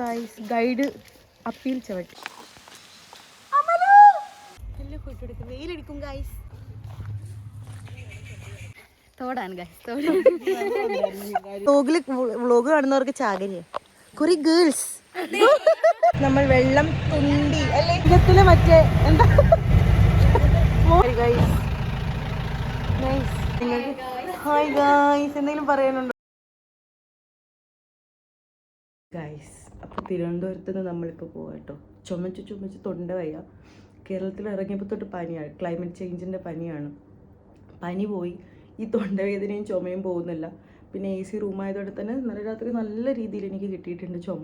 Guys guide appeal ചവിട്ടി വെയിലടിക്കും guys. തോടാണ് guys, vlog കാണുന്നവർക്ക് ചാകരയാ. കുറെ ഗേൾസ് നമ്മൾ വെള്ളം തുണ്ടി അല്ലേ ഇടത്തില് മറ്റേ എന്താ ഹായ് ഗായ്സ് എന്തെങ്കിലും പറയാനുണ്ടോ ഗൈസ്? അപ്പോൾ തിരുവനന്തപുരത്ത് നിന്ന് നമ്മളിപ്പോൾ പോകാം കേട്ടോ. ചുമച്ച് തൊണ്ട വയ്യ. കേരളത്തിൽ ഇറങ്ങിയപ്പോൾ തൊട്ട് പനിയാണ്, ക്ലൈമറ്റ് ചേഞ്ചിൻ്റെ പനിയാണ്. പനി പോയി, ഈ തൊണ്ടവേദനയും ചുമയും പോകുന്നില്ല. പിന്നെ AC റൂമായതോടെ തന്നെ ഇന്നലെ രാത്രി നല്ല രീതിയിൽ എനിക്ക് കിട്ടിയിട്ടുണ്ട് ചുമ.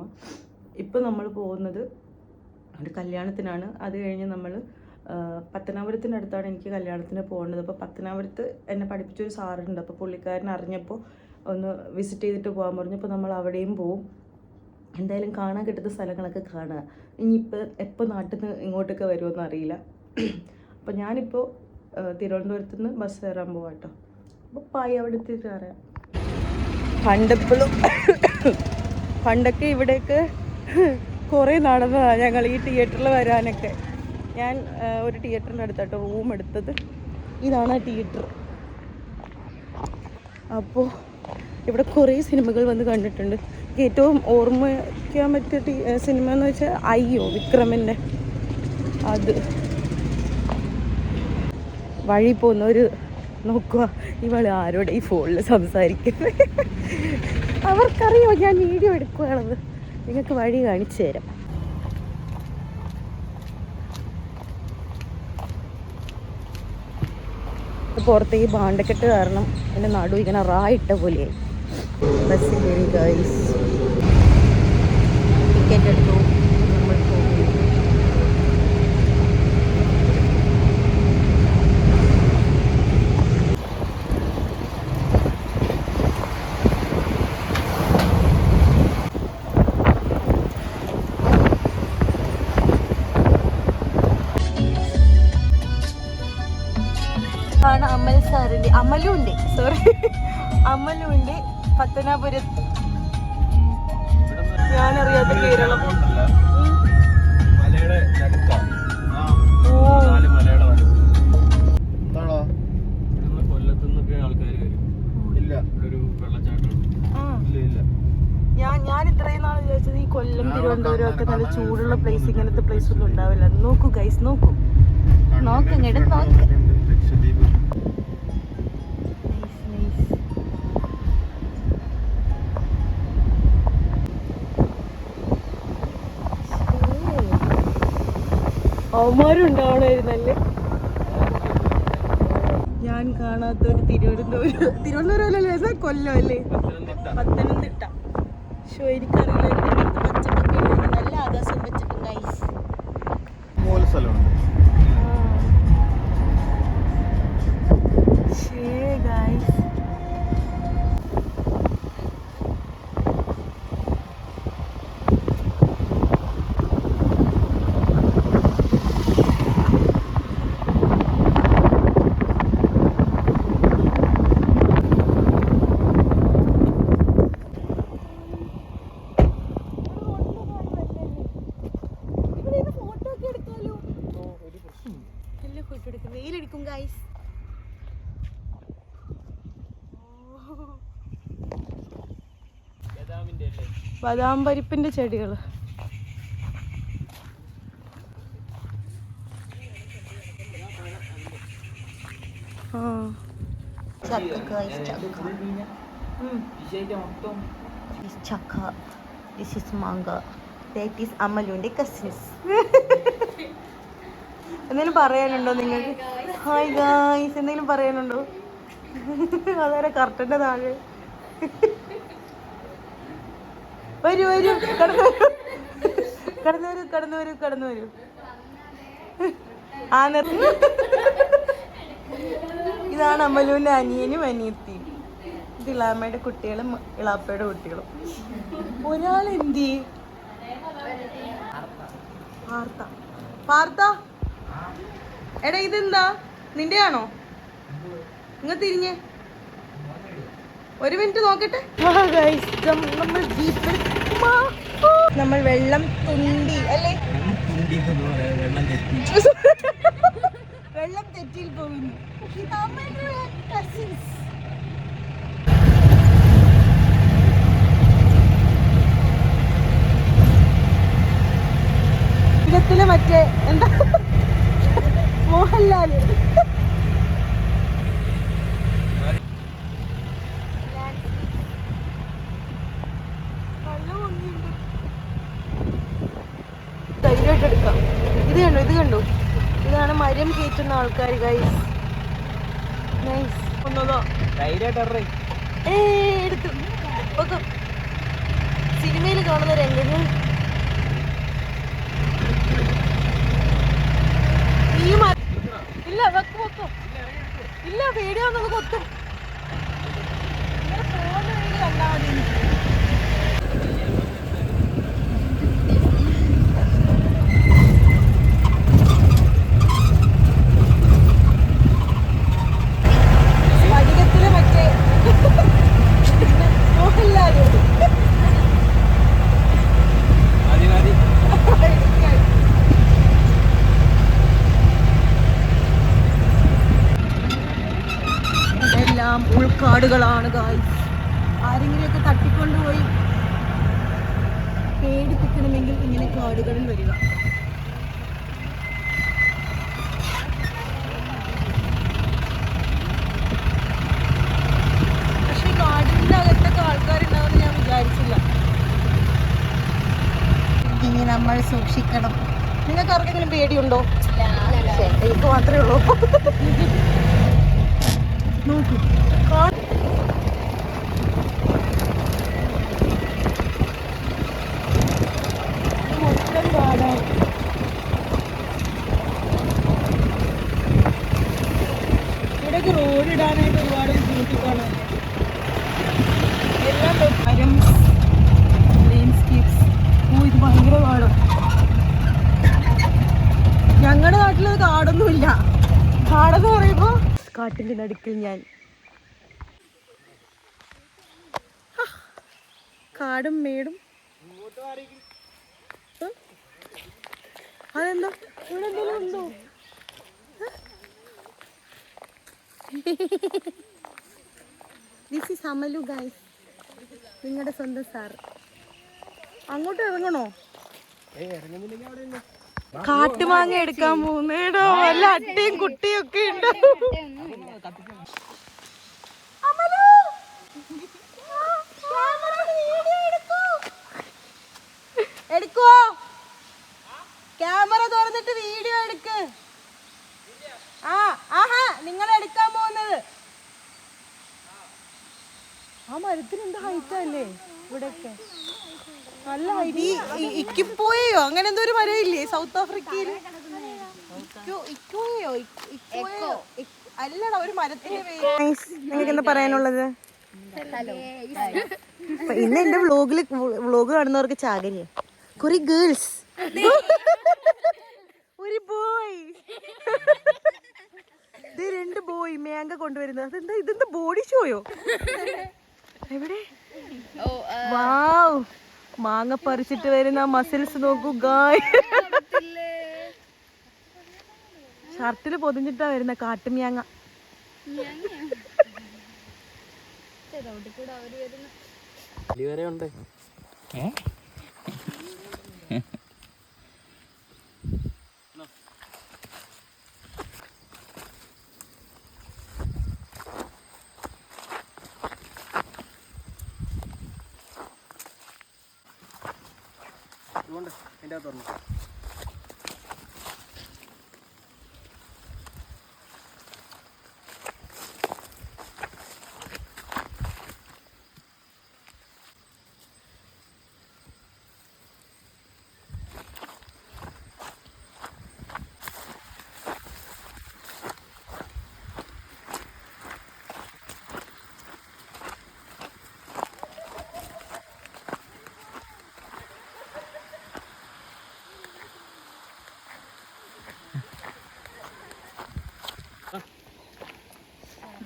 ഇപ്പം നമ്മൾ പോകുന്നത് ഒരു കല്യാണത്തിനാണ്. അത് കഴിഞ്ഞ് നമ്മൾ പത്തനാപുരത്തിനടുത്താണ് എനിക്ക് കല്യാണത്തിന് പോകേണ്ടത്. അപ്പോൾ പത്തനാപുരത്ത് എന്നെ പഠിപ്പിച്ചൊരു സാറുണ്ട്. അപ്പോൾ പുള്ളിക്കാരൻ അറിഞ്ഞപ്പോൾ ഒന്ന് വിസിറ്റ് ചെയ്തിട്ട് പോകാൻ പറഞ്ഞു. അപ്പോൾ നമ്മൾ അവിടെയും പോവും. എന്തായാലും കാണാൻ കിട്ടുന്ന സ്ഥലങ്ങളൊക്കെ കാണുക. ഇനിയിപ്പോൾ എപ്പോൾ നാട്ടിൽ നിന്ന് ഇങ്ങോട്ടൊക്കെ വരുമെന്ന് അറിയില്ല. അപ്പോൾ ഞാനിപ്പോൾ തിരുവനന്തപുരത്ത് നിന്ന് ബസ് കയറാൻ പോകാം കേട്ടോ. അപ്പോൾ പായി അവിടെ എത്തിയിട്ട് അറിയാം. പണ്ടൊക്കെ ഇവിടേക്ക് കുറേ നടന്നതാണ് ഞങ്ങൾ ഈ തിയേറ്ററിൽ വരാനൊക്കെ. ഞാൻ ഒരു തിയേറ്ററിൻ്റെ അടുത്താട്ടോ റൂം എടുത്തത്. ഇതാണ് ആ തിയേറ്റർ. അപ്പോൾ ഇവിടെ കുറേ സിനിമകൾ വന്ന് കണ്ടിട്ടുണ്ട്. ഏറ്റവും ഓർമ്മിക്കാൻ പറ്റിയ സിനിമ എന്ന് വെച്ചാൽ അയ്യോ വിക്രമിൻ്റെ. അത് വഴി പോകുന്നവർ നോക്കുക, ഇവള് ആരോടെ ഈ ഫോണിൽ സംസാരിക്കുന്നത്. അവർക്കറിയോ ഞാൻ വീഡിയോ എടുക്കുകയാണെന്ന്. നിങ്ങൾക്ക് വഴി കാണിച്ചു തരാം. പുറത്തേക്ക് ബാണ്ടക്കെട്ട് കാരണം എൻ്റെ നടു ഇങ്ങനെ റായിട്ട പോലെയായി. ബസ്സിൽ കയറി ഗൈസ്, ടിക്കറ്റ് എടുത്തു, നമ്മൾ പോകും. അമലുണ്ട് പത്തനാപുരത്ത്. ഞാനറിയാത്ത കേരളം. ഞാൻ ഇത്രയും നാൾ വിചാരിച്ചത് ഈ കൊല്ലം തിരുവനന്തപുരം ഒക്കെ നല്ല ചൂടുള്ള പ്ലേസ്, ഇങ്ങനത്തെ പ്ലേസ് ഒന്നും ഉണ്ടാവില്ല. നോക്കൂ ഗൈസ്, നോക്കൂ ഇങ്ങോട്ട് നോക്ക്. അവന്മാരുണ്ടാവണമായിരുന്നല്ലേ. ഞാൻ കാണാത്തൊരു തിരുവനന്തപുരം അല്ലേ, കൊല്ലം അല്ലേ, പത്തനംതിട്ട. പക്ഷേ എനിക്കറിയില്ല പച്ചപ്പൊക്കെ നല്ല ആകാശം വെച്ചിട്ടുണ്ട് ഗൈസ്. Guys വെയിലടിക്കും guys. ബദാം പരിപ്പിന്റെ ചെടികൾ. അമലുവിന്റെ കസിൻസ്. എന്തെങ്കിലും പറയാനുണ്ടോ നിങ്ങൾക്ക്? ഹായ് ഗായ്സ്, എന്തെങ്കിലും പറയാനുണ്ടോ? അതാരെ കർട്ടന്റെ താഴെ. വരൂ കടന്നു വരൂ. ആ ഇതാണ് അമലുവിന്റെ അനിയനും അനിയത്തിയും. ഇത് ഇളാമ്മയുടെ കുട്ടികളും ഇളാപ്പയുടെ കുട്ടികളും. ഒരാളെന്തി പാർത്ത. എടാ ഇതെന്താ നിന്റെ ആണോ? ഇങ്ങ തിരിഞ്ഞേ. ഒരു മിനിറ്റ് നോക്കട്ടെ. നമ്മൾ ജീപ്പിൽ നമ്മൾ വെള്ളം തുണ്ടി അല്ലേ, വെള്ളം തെറ്റിയിൽ പോകുന്നു. ത്തിലെ മറ്റേ എന്താ മോഹൻലാല് ധൈര്യമായിട്ട് എടുക്കാം. ഇത് കണ്ടു ഇതാണ് മരം കയറ്റുന്ന ആൾക്കാർ. ഗൈസ് എടുത്തു സിനിമയിൽ കാണുന്ന രംഗങ്ങൾ. ഈ ഇല്ല വെക്കോ ഇല്ല, പേടിയാവുന്നത് കൊത്തും. ഇങ്ങനെ പോകുന്ന വീട് കണ്ടാൽ മതി. സ്ഫടികത്തില് മറ്റേ മോഹൻലാല് ഇതെല്ലാം ഉൾക്കാടുകളാണ് ഗായ്സ്. ആരെങ്കിലുമൊക്കെ തട്ടിക്കൊണ്ടുപോയി പേടിപ്പിക്കണമെങ്കിൽ ഇങ്ങനെ കാടുകളിൽ വരിക. പക്ഷെ കാടിൻ്റെ അകത്തൊക്കെ ആൾക്കാരുണ്ടാവുമെന്ന് ഞാൻ വിചാരിച്ചില്ല. ഇനി നമ്മൾ സൂക്ഷിക്കണം. നിങ്ങൾക്ക് ആർക്കെങ്കിലും പേടിയുണ്ടോ? എനിക്ക് മാത്രമേ ഉള്ളൂ. നോക്കൂ മൊത്തം കാടാണ്. ഇവിടേക്ക് റോഡ് ഇടാനായിട്ട് ഒരുപാട് ബുദ്ധിമുട്ടാണ്. എല്ലാം മരം ലാൻഡ്സ്കേപ്സ്. ഇത് ഭയങ്കര കാടാണ്. ഞങ്ങളുടെ നാട്ടിലത് കാടൊന്നുമില്ല. കാടെന്ന് പറയുമ്പോ കാട്ടിന്റെ നടുക്കിൽ ഞാൻ കാടും മേടും. അതെന്താ ഇവിടെ എന്തെങ്കിലും ഉണ്ടോ? ദിസ് ഈസ് അമലു ഗൈസ്, നിങ്ങളുടെ സ്വന്തം സാർ. അങ്ങോട്ട് ഇറങ്ങണോ? കാട്ടുമാങ്ങ എടുക്കാൻ പോകുന്നേടോ. വല്ല അട്ടയും കുട്ടിയും ഒക്കെ ഉണ്ട്. എടുക്കോ? ക്യാമറ തുറന്നിട്ട് വീഡിയോ എടുക്ക്. ആഹാ നിങ്ങൾ എടുക്കാൻ പോകുന്നത്. ആ മരത്തിന് എന്താ ഹൈറ്റ് അല്ലേ ഇവിടെയൊക്കെ? നല്ല ഹൈറ്റ്. ഇക്കിപ്പോയോ അങ്ങനെ എന്തോ ഒരു മരം ഇല്ലേ സൗത്ത് ആഫ്രിക്കയിൽ? അല്ലടാ, ഒരു മരത്തിന്റെ പേര്. നിങ്ങൾക്ക് എന്താ പറയാനുള്ളത്? ഇന്ന് എന്റെ വ്ലോഗ് കാണുന്നവർക്ക് ചാകരിയ കുറെ ഗേൾസ്, ഒരു ബോയ്, ഇത് 2 ബോയ് മേങ്ക കൊണ്ടുവരുന്നത്. അതെന്താ ഇതെന്താ ബോഡി ഷോയോ? എവിടെ? വാവ്, മാങ്ങ പറിച്ചിട്ട് വരുന്ന മസിൽസ് നോക്കൂ ഗായ്. ഷർട്ടില് പൊതിഞ്ഞിട്ടാ വരുന്ന കാട്ടുമ്യാങ്ങ.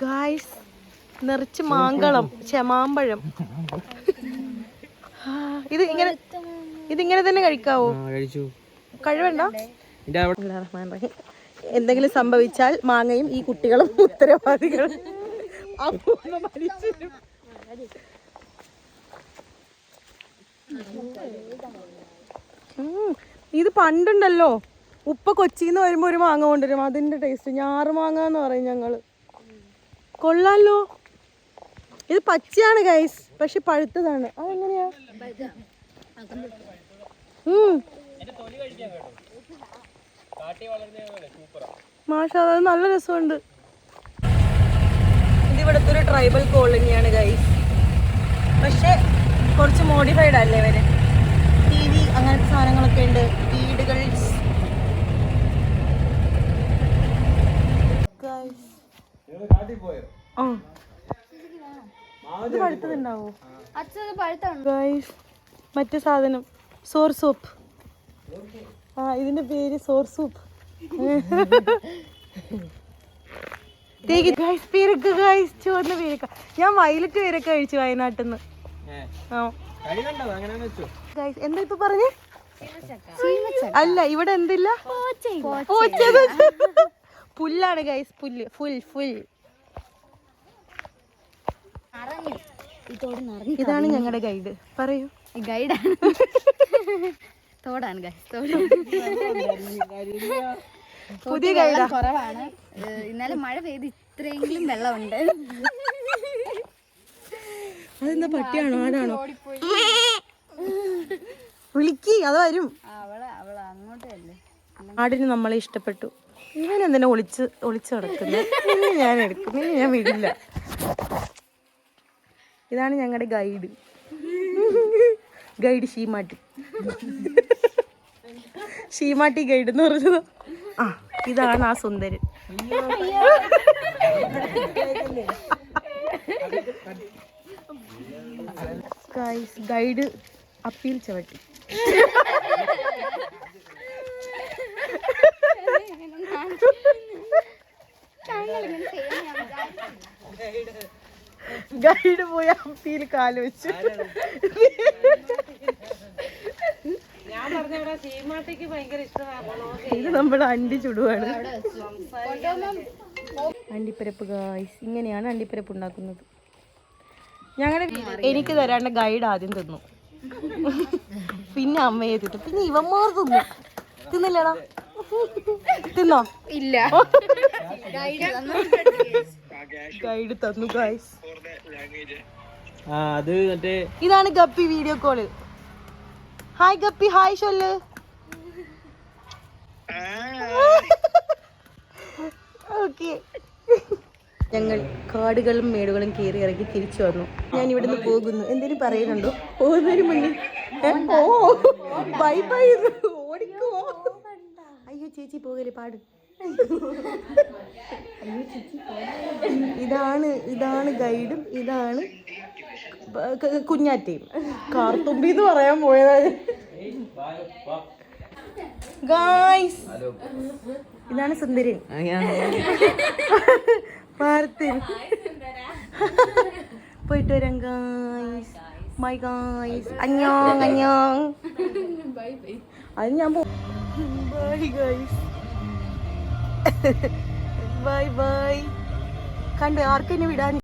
ഗായ്സ്, നിറച്ച് മാങ്കളം മാമ്പഴം. ഇതിങ്ങനെ തന്നെ കഴിക്കാവോ? കഴിവണ്ട. എന്തെങ്കിലും സംഭവിച്ചാൽ മാങ്ങയും ഈ കുട്ടികളും ഉത്തരവാദികൾ. ഇത് പണ്ടുണ്ടല്ലോ, ഉപ്പ കൊച്ചിന്ന് വരുമ്പോ ഒരു മാങ്ങ കൊണ്ടുവരും, അതിന്റെ ടേസ്റ്റ്. ഞാറ് മാങ്ങ എന്ന് പറയും ഞങ്ങള്. കൊള്ളാലോ. ഇത് പച്ചയാണ് ഗൈസ്, പക്ഷെ പഴുത്തതാണ്. അതെങ്ങനെയാ? മാഷാ, അത് നല്ല രസമുണ്ട്. ഇതിവിടുത്തെ ഒരു ട്രൈബൽ കോളനിയാണ് ഗൈസ്, പക്ഷെ കുറച്ച് മോഡിഫൈഡ് അല്ലേ ഇവര്. TV അങ്ങനത്തെ സാധനങ്ങളൊക്കെ ഉണ്ട്, വീടുകൾ. ഇത് പഴുത്തതുണ്ടാവോ ഗൈസ്? മറ്റേ സാധനം സോർ സൂപ്പ്. ഇതിന്റെ പേര് സോർ സൂപ്പ്. ചുവന്ന പേരക്ക. ഞാൻ വയലറ്റ് പേരക്ക കഴിച്ചു വയനാട്ടിൽ നിന്ന്. എന്താ ഇപ്പൊ പറഞ്ഞേ? അല്ല, ഇവിടെ എന്തില്ല, പുല്ലാണ് ഗൈസ്, പുല്ല്. ഫുൽ ഫുൽ. ഇതാണ് ഞങ്ങളുടെ ഗൈഡ്. പറയൂ. ഗൈഡാണ്. തോടാണ് ഗൈസ്, തോട്. പുതിയ ഗൈഡാ. കുറവാണ്. ഇന്നലെ മഴ പെയ്ത് ഇത്രയെങ്കിലും വെള്ളമുണ്ട്. അതെന്താ, പട്ടിയാണോ ആടാണോ? വിളിക്ക്, അത് വരും. ആടിന് നമ്മളെ ഇഷ്ടപ്പെട്ടു. ഇവൻ എന്തിനാ ഒളിച്ച് കിടക്കുന്നത്? നിന്നെ ഞാൻ എടുക്കും, നിന്നെ ഞാൻ വിടില്ല. ഇതാണ് ഞങ്ങളുടെ guide. Guide Seematti. Seematti guide എന്ന് പറഞ്ഞത്. ഇതാണ് ആ സുന്ദരൻ. ഗൈഡ് അപ്പീൽ ചവിട്ടി. ഗൈഡ് പോയി അപ്പീൽ കാല് വെച്ചു. ഇത് നമ്മുടെ അണ്ടി ചുടുവാണ്. അണ്ടിപ്പരപ്പ് ഗായ്സ്, ഇങ്ങനെയാണ് അണ്ടിപ്പരപ്പ് ഉണ്ടാക്കുന്നത്. എനിക്ക് തരാണ്ട് ഗൈഡ് ആദ്യം തിന്നു, പിന്നെ അമ്മയെ തിന്നു, പിന്നെ ഇവന്മാർ തിന്നു. തിന്നില്ലടാ? തിന്നോ? ഇല്ല. ഗൈഡ് തന്നു ഗായ്സ്. ഇതാണ് guppy video call. Hi guppy, hi ചൊല്ല്. ഓക്കെ. ഞങ്ങൾ കാടുകളും മേടുകളും കയറി ഇറങ്ങി തിരിച്ചു വന്നു. ഞാൻ ഇവിടുന്ന് പോകുന്നു. എന്തെങ്കിലും പറയുന്നുണ്ടോ പോകുന്നതിന് മുന്നിൽ? Bye bye. ഓടിക്കോ. അയ്യോ ചേച്ചി പോകല്ലേ, പാട്. ഇതാണ് ഗൈഡും ഇതാണ് കുഞ്ഞാറ്റയും. കാർത്തുമ്പി എന്ന് പറയാൻ പോയതാണ് ഗായ്സ്. ഇതാണ് സുന്ദരൻ. പാർത്തിൻ. പോയിട്ട് വരാം ഗായ്സ്. Bye guys. അഞ്ഞോങ് അഞ്ഞോങ്. അത് ഞാൻ ബൈ ഗായ്സ്. Bye bye. കണ്ട് ആർക്കും എന്നെ വിടാൻ